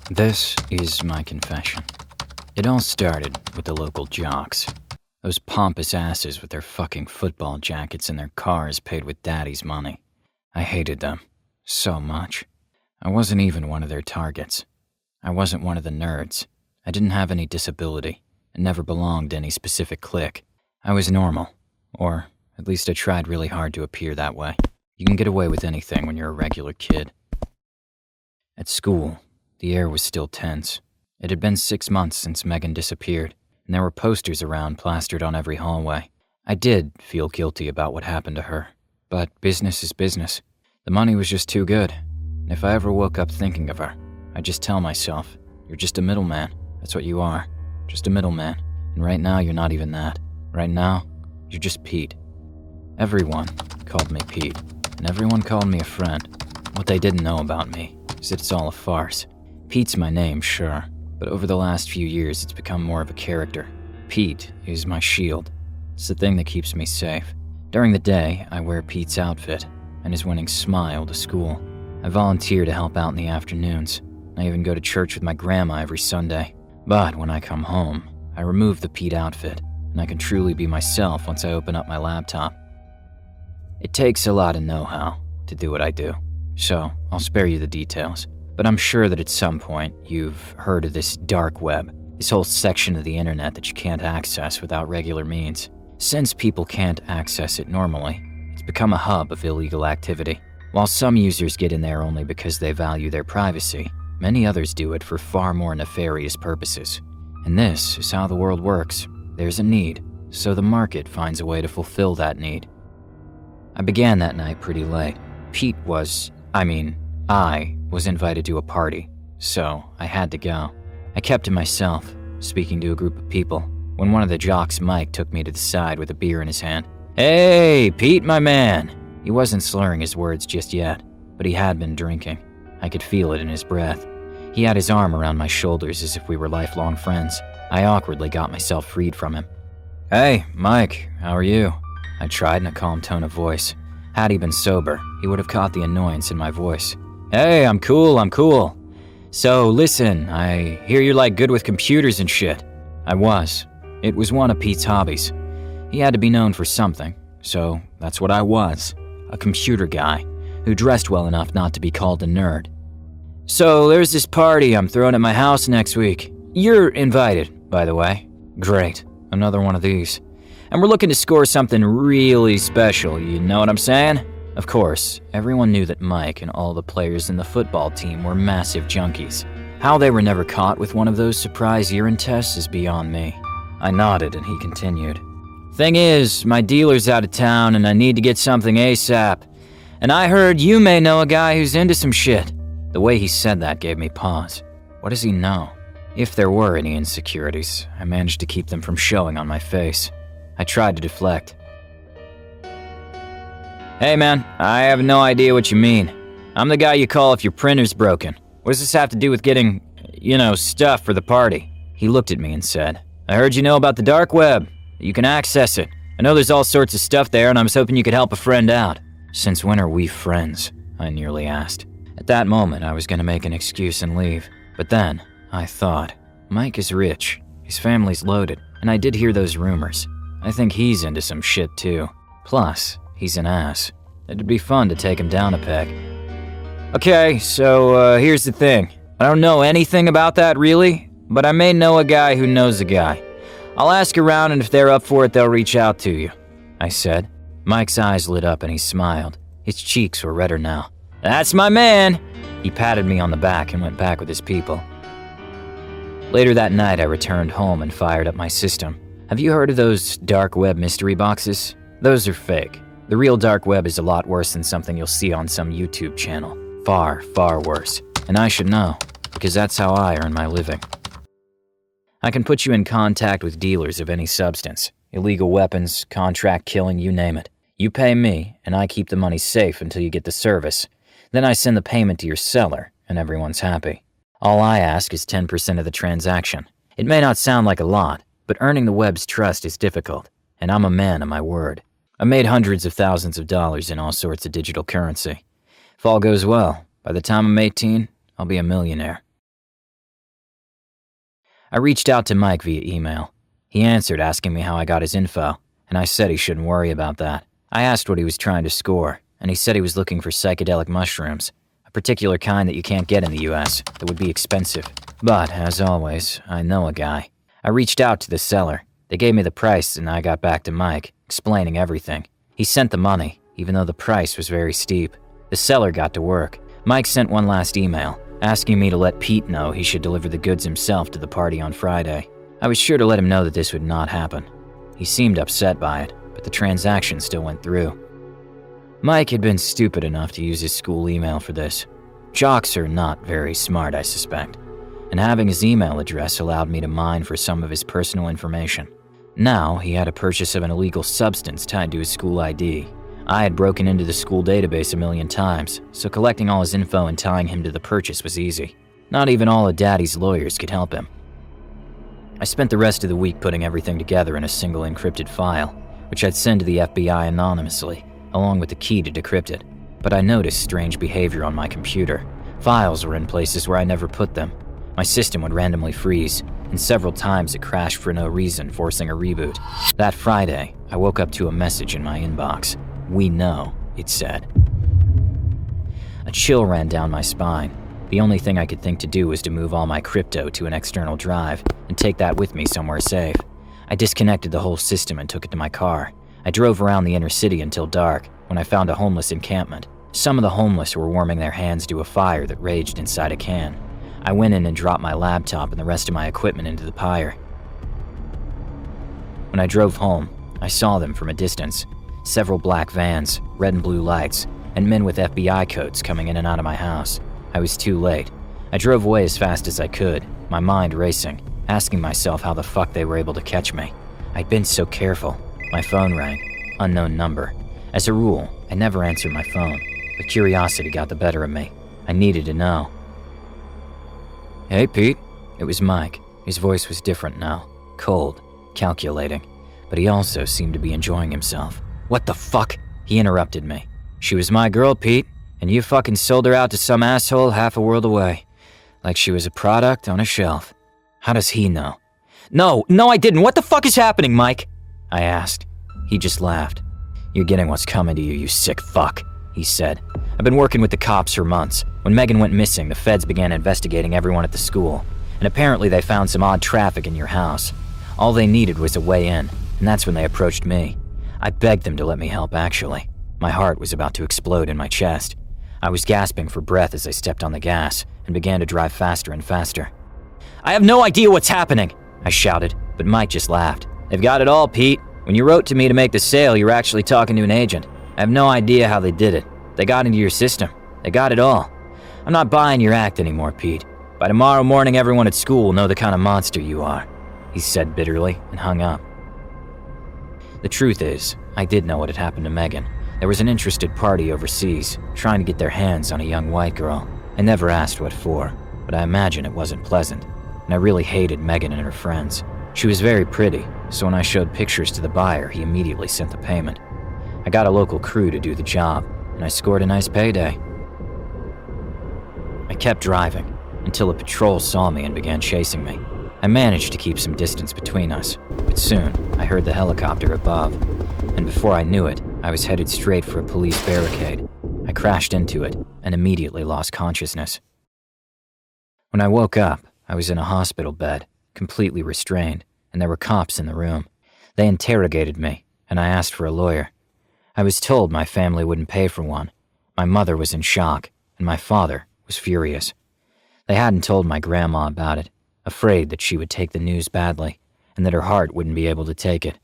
This is my confession. It all started with the local jocks. Those pompous asses with their fucking football jackets and their cars paid with daddy's money. I hated them. So much. I wasn't even one of their targets. I wasn't one of the nerds. I didn't have any disability and never belonged to any specific clique. I was normal. Or, at least I tried really hard to appear that way. You can get away with anything when you're a regular kid. At school, the air was still tense. It had been 6 months since Megan disappeared, and there were posters around plastered on every hallway. I did feel guilty about what happened to her, but business is business. The money was just too good, and if I ever woke up thinking of her, I'd just tell myself, you're just a middleman. That's what you are, just a middleman. And right now, you're not even that. Right now, you're just Pete. Everyone called me Pete, and everyone called me a friend. What they didn't know about me is that it's all a farce. Pete's my name, sure, but over the last few years it's become more of a character. Pete is my shield. It's the thing that keeps me safe. During the day, I wear Pete's outfit and his winning smile to school. I volunteer to help out in the afternoons. I even go to church with my grandma every Sunday. But when I come home, I remove the Pete outfit, and I can truly be myself once I open up my laptop. It takes a lot of know-how to do what I do, so I'll spare you the details. But I'm sure that at some point you've heard of this dark web, this whole section of the internet that you can't access without regular means. Since people can't access it normally, it's become a hub of illegal activity. While some users get in there only because they value their privacy, many others do it for far more nefarious purposes. And this is how the world works. There's a need, so the market finds a way to fulfill that need. I began that night pretty late. I was invited to a party, so I had to go. I kept to myself, speaking to a group of people, when one of the jocks, Mike, took me to the side with a beer in his hand. "Hey, Pete, my man!" He wasn't slurring his words just yet, but he had been drinking. I could feel it in his breath. He had his arm around my shoulders as if we were lifelong friends. I awkwardly got myself freed from him. "Hey, Mike, how are you?" I tried in a calm tone of voice. Had he been sober, he would have caught the annoyance in my voice. "Hey, I'm cool. So, listen, I hear you're like good with computers and shit." I was. It was one of Pete's hobbies. He had to be known for something, so that's what I was. A computer guy, who dressed well enough not to be called a nerd. "So, there's this party I'm throwing at my house next week. You're invited, by the way." "Great, another one of these. And we're looking to score something really special, you know what I'm saying?" Of course, everyone knew that Mike and all the players in the football team were massive junkies. How they were never caught with one of those surprise urine tests is beyond me. I nodded and he continued. "Thing is, my dealer's out of town and I need to get something ASAP. And I heard you may know a guy who's into some shit." The way he said that gave me pause. What does he know? If there were any insecurities, I managed to keep them from showing on my face. I tried to deflect. "Hey man, I have no idea what you mean. I'm the guy you call if your printer's broken. What does this have to do with getting, stuff for the party?" He looked at me and said, "I heard you know about the dark web. You can access it. I know there's all sorts of stuff there and I was hoping you could help a friend out." "Since when are we friends?" I nearly asked. At that moment, I was going to make an excuse and leave. But then, I thought, Mike is rich, his family's loaded, and I did hear those rumors. I think he's into some shit too. Plus, he's an ass. It'd be fun to take him down a peg. "Okay, so here's the thing. I don't know anything about that really, but I may know a guy who knows a guy. I'll ask around and if they're up for it, they'll reach out to you," I said. Mike's eyes lit up and he smiled. His cheeks were redder now. "That's my man!" He patted me on the back and went back with his people. Later that night, I returned home and fired up my system. Have you heard of those dark web mystery boxes? Those are fake. The real dark web is a lot worse than something you'll see on some YouTube channel. Far, far worse. And I should know, because that's how I earn my living. I can put you in contact with dealers of any substance. Illegal weapons, contract killing, you name it. You pay me, and I keep the money safe until you get the service. Then I send the payment to your seller, and everyone's happy. All I ask is 10% of the transaction. It may not sound like a lot, but earning the web's trust is difficult, and I'm a man of my word. I made hundreds of thousands of dollars in all sorts of digital currency. If all goes well, by the time I'm 18, I'll be a millionaire. I reached out to Mike via email. He answered asking me how I got his info, and I said he shouldn't worry about that. I asked what he was trying to score, and he said he was looking for psychedelic mushrooms, a particular kind that you can't get in the US that would be expensive. But, as always, I know a guy. I reached out to the seller. They gave me the price, and I got back to Mike, explaining everything. He sent the money, even though the price was very steep. The seller got to work. Mike sent one last email, asking me to let Pete know he should deliver the goods himself to the party on Friday. I was sure to let him know that this would not happen. He seemed upset by it, but the transaction still went through. Mike had been stupid enough to use his school email for this. Jocks are not very smart, I suspect, and having his email address allowed me to mine for some of his personal information. Now, he had a purchase of an illegal substance tied to his school ID. I had broken into the school database a million times, so collecting all his info and tying him to the purchase was easy. Not even all of Daddy's lawyers could help him. I spent the rest of the week putting everything together in a single encrypted file, which I'd send to the FBI anonymously, along with the key to decrypt it. But I noticed strange behavior on my computer. Files were in places where I never put them. My system would randomly freeze, and several times it crashed for no reason, forcing a reboot. That Friday, I woke up to a message in my inbox. "We know," it said. A chill ran down my spine. The only thing I could think to do was to move all my crypto to an external drive and take that with me somewhere safe. I disconnected the whole system and took it to my car. I drove around the inner city until dark, when I found a homeless encampment. Some of the homeless were warming their hands to a fire that raged inside a can. I went in and dropped my laptop and the rest of my equipment into the pyre. When I drove home, I saw them from a distance. Several black vans, red and blue lights, and men with FBI coats coming in and out of my house. I was too late. I drove away as fast as I could, my mind racing, asking myself how the fuck they were able to catch me. I'd been so careful. My phone rang. Unknown number. As a rule, I never answered my phone, but curiosity got the better of me. I needed to know. "Hey, Pete." It was Mike. His voice was different now. Cold, calculating. But he also seemed to be enjoying himself. "What the fuck?" He interrupted me. "She was my girl, Pete, and you fucking sold her out to some asshole half a world away. Like she was a product on a shelf. How does he know?" No, I didn't. What the fuck is happening, Mike?" I asked. He just laughed. "You're getting what's coming to you, you sick fuck," he said. "I've been working with the cops for months. When Megan went missing, the feds began investigating everyone at the school, and apparently they found some odd traffic in your house. All they needed was a way in, and that's when they approached me. I begged them to let me help, actually. My heart was about to explode in my chest. I was gasping for breath as I stepped on the gas and began to drive faster and faster. "I have no idea what's happening," I shouted, but Mike just laughed. "They've got it all, Pete. When you wrote to me to make the sale, you were actually talking to an agent. I have no idea how they did it. They got into your system. They got it all. I'm not buying your act anymore, Pete. By tomorrow morning, everyone at school will know the kind of monster you are," he said bitterly and hung up. The truth is, I did know what had happened to Megan. There was an interested party overseas, trying to get their hands on a young white girl. I never asked what for, but I imagine it wasn't pleasant, and I really hated Megan and her friends. She was very pretty, so when I showed pictures to the buyer, he immediately sent the payment. I got a local crew to do the job, and I scored a nice payday. I kept driving, until a patrol saw me and began chasing me. I managed to keep some distance between us, but soon I heard the helicopter above, and before I knew it, I was headed straight for a police barricade. I crashed into it and immediately lost consciousness. When I woke up, I was in a hospital bed, completely restrained, and there were cops in the room. They interrogated me, and I asked for a lawyer. I was told my family wouldn't pay for one. My mother was in shock, and my father was furious. They hadn't told my grandma about it, afraid that she would take the news badly, and that her heart wouldn't be able to take it.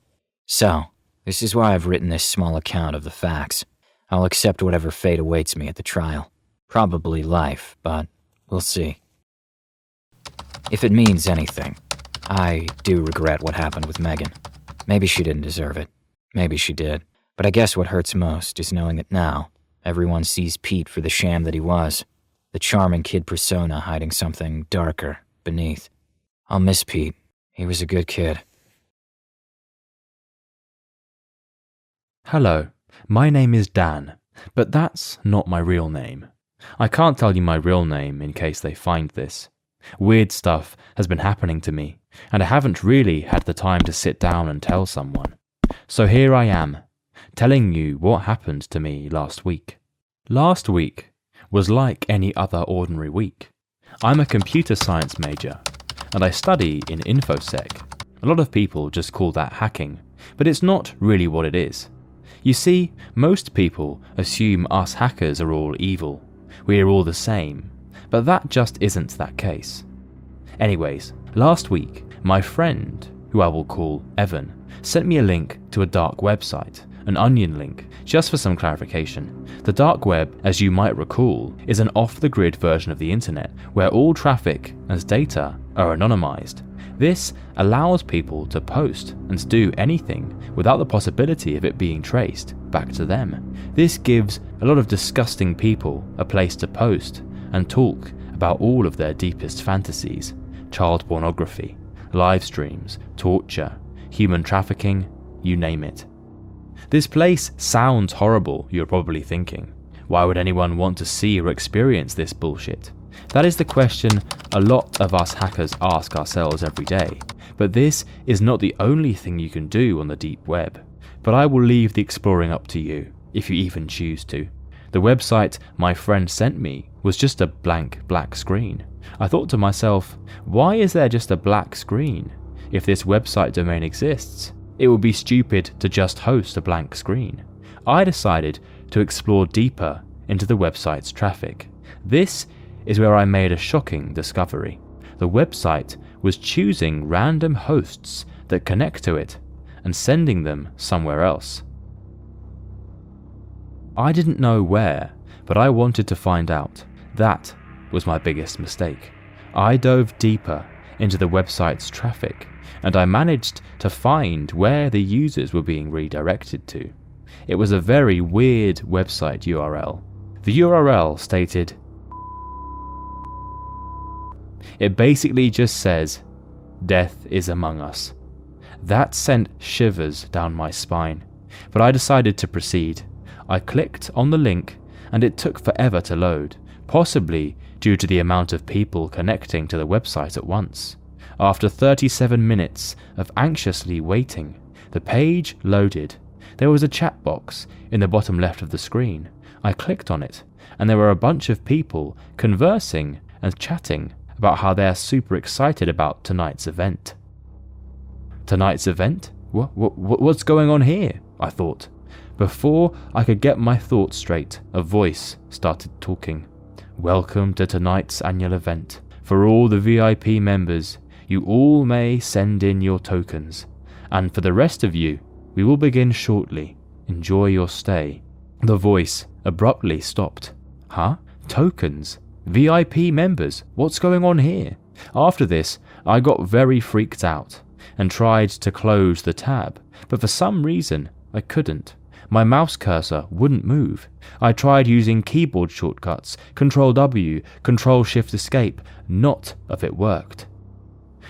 So, this is why I've written this small account of the facts. I'll accept whatever fate awaits me at the trial. Probably life, but we'll see. If it means anything, I do regret what happened with Megan. Maybe she didn't deserve it. Maybe she did. But I guess what hurts most is knowing that now, everyone sees Pete for the sham that he was. The charming kid persona hiding something darker beneath. I'll miss Pete. He was a good kid. Hello, my name is Dan, but that's not my real name. I can't tell you my real name in case they find this. Weird stuff has been happening to me, and I haven't really had the time to sit down and tell someone. So here I am, telling you what happened to me last week. Last week was like any other ordinary week. I'm a computer science major, and I study in InfoSec. A lot of people just call that hacking, but it's not really what it is. You see, most people assume us hackers are all evil. We are all the same, but that just isn't that case. Anyways, last week, my friend, who I will call Evan, sent me a link to a dark website, an onion link. Just for some clarification, the dark web, as you might recall, is an off-the-grid version of the internet where all traffic and data are anonymized. This allows people to post and do anything without the possibility of it being traced back to them. This gives a lot of disgusting people a place to post and talk about all of their deepest fantasies: child pornography, live streams, torture, human trafficking, you name it. This place sounds horrible, you're probably thinking. Why would anyone want to see or experience this bullshit? That is the question a lot of us hackers ask ourselves every day, but this is not the only thing you can do on the deep web. But I will leave the exploring up to you, if you even choose to. The website my friend sent me was just a blank black screen. I thought to myself, why is there just a black screen? If this website domain exists, it would be stupid to just host a blank screen. I decided to explore deeper into the website's traffic. This is where I made a shocking discovery. The website was choosing random hosts that connect to it and sending them somewhere else. I didn't know where, but I wanted to find out. That was my biggest mistake. I dove deeper into the website's traffic, and I managed to find where the users were being redirected to. It was a very weird website URL. The URL stated, it basically just says, "Death is among us." That sent shivers down my spine, but I decided to proceed. I clicked on the link and it took forever to load, possibly due to the amount of people connecting to the website at once. After 37 minutes of anxiously waiting, the page loaded. There was a chat box in the bottom left of the screen. I clicked on it, and there were a bunch of people conversing and chatting about how they're super excited about tonight's event. Tonight's event? What's going on here? I thought. Before I could get my thoughts straight, a voice started talking. Welcome to tonight's annual event. For all the VIP members, you all may send in your tokens. And for the rest of you, we will begin shortly. Enjoy your stay. The voice abruptly stopped. Huh? Tokens? VIP members? What's going on here? After this, I got very freaked out and tried to close the tab, but for some reason, I couldn't. My mouse cursor wouldn't move. I tried using keyboard shortcuts, Ctrl-W, Ctrl-Shift-Escape, not of it worked.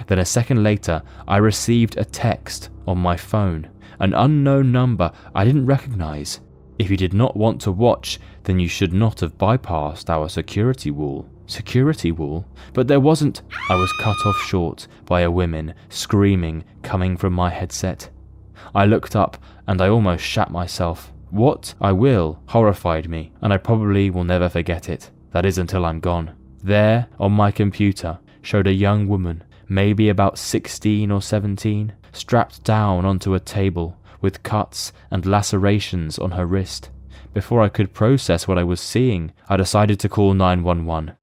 Then a second later, I received a text on my phone, an unknown number I didn't recognize. If you did not want to watch, then you should not have bypassed our security wall. Security wall? But there wasn't. I was cut off short by a woman screaming coming from my headset. I looked up and I almost shat myself. What I will horrified me, and I probably will never forget it. That is until I'm gone. There, on my computer, showed a young woman, maybe about 16 or 17, strapped down onto a table with cuts and lacerations on her wrist. Before I could process what I was seeing, I decided to call 911.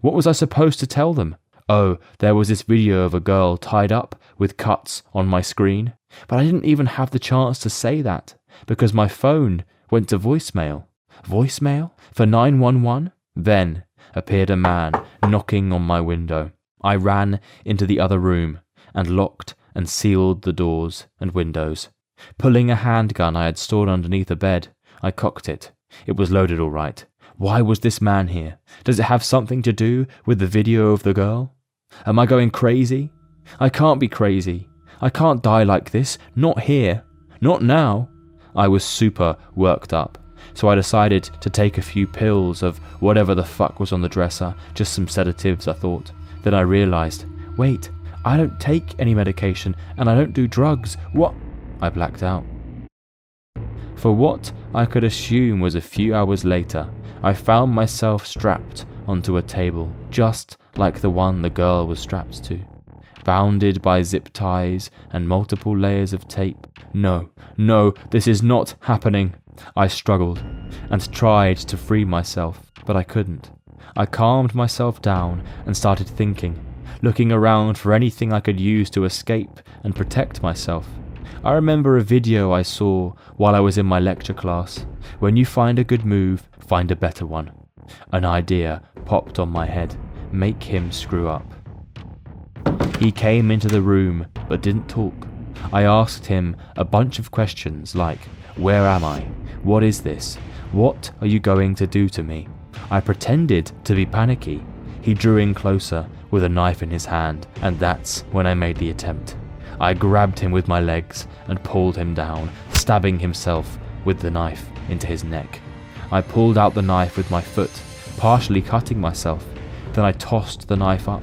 What was I supposed to tell them? Oh, there was this video of a girl tied up with cuts on my screen, but I didn't even have the chance to say that because my phone went to voicemail. Voicemail? For 911? Then appeared a man knocking on my window. I ran into the other room and locked and sealed the doors and windows. Pulling a handgun I had stored underneath a bed, I cocked it. It was loaded all right. Why was this man here? Does it have something to do with the video of the girl? Am I going crazy? I can't be crazy. I can't die like this. Not here. Not now. I was super worked up. so I decided to take a few pills of whatever the fuck was on the dresser, just some sedatives I thought. Then I realised, wait, I don't take any medication and I don't do drugs. What? I blacked out. For what I could assume was a few hours later, I found myself strapped onto a table, just like the one the girl was strapped to, bounded by zip ties and multiple layers of tape. No, this is not happening. I struggled and tried to free myself, but I couldn't. I calmed myself down and started thinking, looking around for anything I could use to escape and protect myself. I remember a video I saw while I was in my lecture class. When you find a good move, find a better one. An idea popped on my head. Make him screw up. He came into the room but didn't talk. I asked him a bunch of questions like, where am I? What is this? What are you going to do to me? I pretended to be panicky. He drew in closer with a knife in his hand, and that's when I made the attempt. I grabbed him with my legs and pulled him down, stabbing himself with the knife into his neck. I pulled out the knife with my foot, partially cutting myself. Then I tossed the knife up,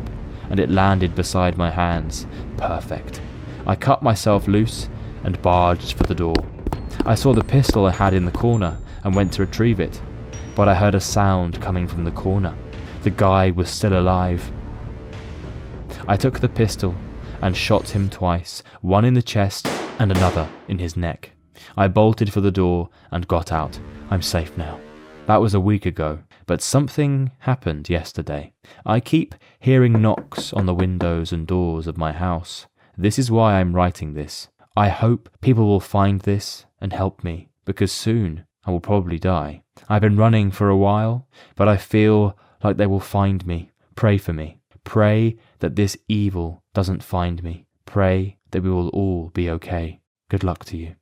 and it landed beside my hands. Perfect. I cut myself loose and barged for the door. I saw the pistol I had in the corner and went to retrieve it, but I heard a sound coming from the corner. The guy was still alive. I took the pistol and shot him twice, one in the chest and another in his neck. I bolted for the door and got out. I'm safe now. That was a week ago, but something happened yesterday. I keep hearing knocks on the windows and doors of my house. This is why I'm writing this. I hope people will find this and help me, because soon I will probably die. I've been running for a while, but I feel like they will find me. Pray for me. Pray that this evil doesn't find me. Pray that we will all be okay. Good luck to you.